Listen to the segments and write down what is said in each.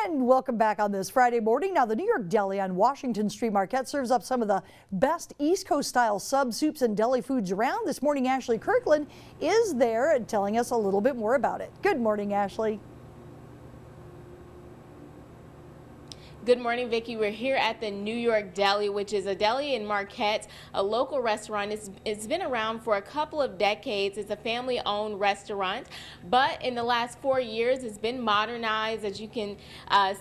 And welcome back on this Friday morning. Now, the New York Deli on Washington Street Marquette serves up some of the best East Coast style subs, soups, and deli foods around. This morning, Ashley Kirkland is there and telling us a little bit more about it. Good morning, Ashley. Good morning, Vicki. We're here at the New York Deli, which is a deli in Marquette, a local restaurant. It's been around for a couple of decades. It's a family-owned restaurant, but in the last 4 years, it's been modernized. As you can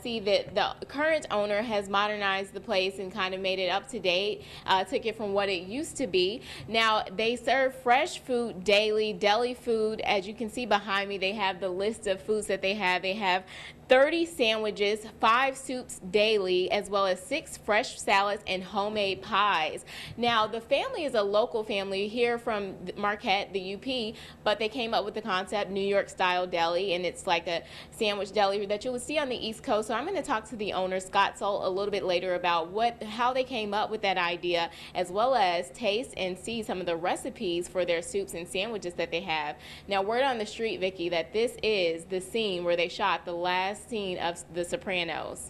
see, that the current owner has modernized the place and kind of made it up to date, took it from what it used to be. Now, they serve fresh food daily, deli food. As you can see behind me, they have the list of foods that they have. They have 30 sandwiches, 5 soups daily, as well as 6 fresh salads and homemade pies. Now, the family is a local family here from Marquette, the UP, but they came up with the concept New York style deli, and it's like a sandwich deli that you would see on the East Coast. So I'm going to talk to the owner, Scott Solt, a little bit later about how they came up with that idea, as well as taste and see some of the recipes for their soups and sandwiches that they have. Now, word on the street, Vicki, that this is the scene where they shot the last scene of The Sopranos.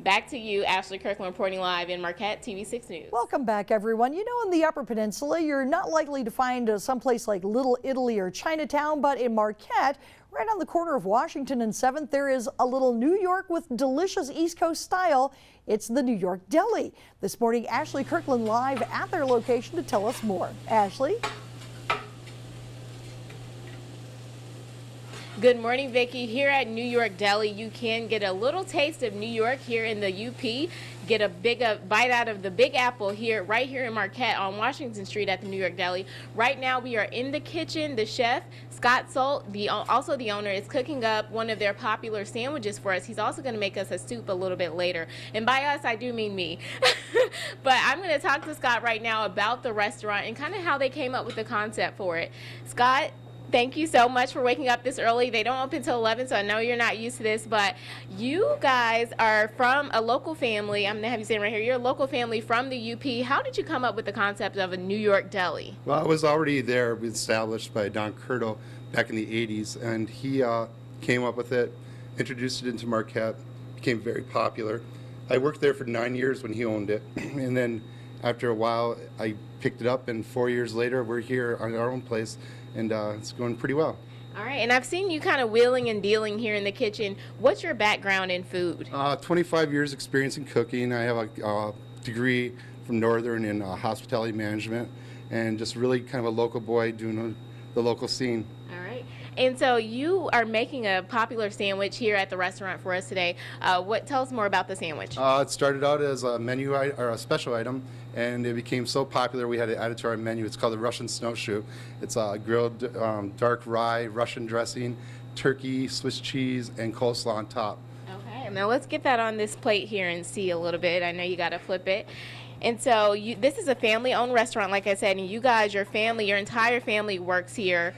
Back to you, Ashley Kirkland, reporting live in Marquette, TV6 News. Welcome back, everyone. You know, in the Upper Peninsula, you're not likely to find someplace like Little Italy or Chinatown, but in Marquette, right on the corner of Washington and 7th, there is a little New York with delicious East Coast style. It's the New York Deli. This morning, Ashley Kirkland live at their location to tell us more. Ashley? Good morning, Vicki. Here at New York Deli, you can get a little taste of New York here in the UP. Get a big bite out of the Big Apple here, right here in Marquette on Washington Street at the New York Deli. Right now, we are in the kitchen. The chef, Scott Solt, also the owner, is cooking up one of their popular sandwiches for us. He's also going to make us a soup a little bit later. And by us, I do mean me. But I'm going to talk to Scott right now about the restaurant and kind of how they came up with the concept for it. Scott, thank you so much for waking up this early. They don't open until 11, so I know you're not used to this, but you guys are from a local family. I'm going to have you say right here, you're a local family from the UP. How did you come up with the concept of a New York deli? Well, I was already there, established by Don Curto back in the 80s, and he came up with it, introduced it into Marquette, became very popular. I worked there for 9 years when he owned it, and then after a while, I picked it up, and 4 years later, we're here on our own place, and it's going pretty well. All right, and I've seen you kind of wheeling and dealing here in the kitchen. What's your background in food? 25 years experience in cooking. I have a degree from Northern in hospitality management, and just really kind of a local boy doing the local scene. All right. And so you are making a popular sandwich here at the restaurant for us today. Tell us more about the sandwich. It started out as a menu or a special item, and it became so popular we had to add it to our menu. It's called the Russian Snowshoe. It's grilled dark rye, Russian dressing, turkey, Swiss cheese, and coleslaw on top. Okay, now let's get that on this plate here and see a little bit. I know you got to flip it. And so this is a family-owned restaurant, like I said, and you guys, your entire family works here.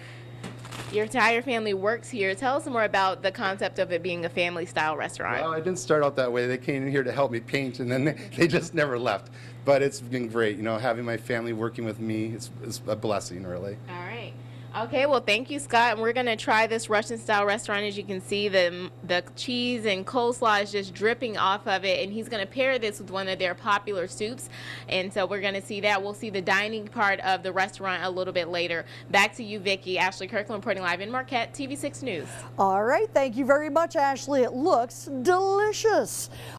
Your entire family works here. Tell us more about the concept of it being a family-style restaurant. Well, I didn't start out that way. They came in here to help me paint, and then they just never left. But it's been great, you know, having my family working with me. It's a blessing, really. All right. Okay, well, thank you, Scott. And we're going to try this Russian-style restaurant. As you can see, the cheese and coleslaw is just dripping off of it, and he's going to pair this with one of their popular soups. And so we're going to see that. We'll see the dining part of the restaurant a little bit later. Back to you, Vicki. Ashley Kirkland reporting live in Marquette, TV6 News. All right, thank you very much, Ashley. It looks delicious.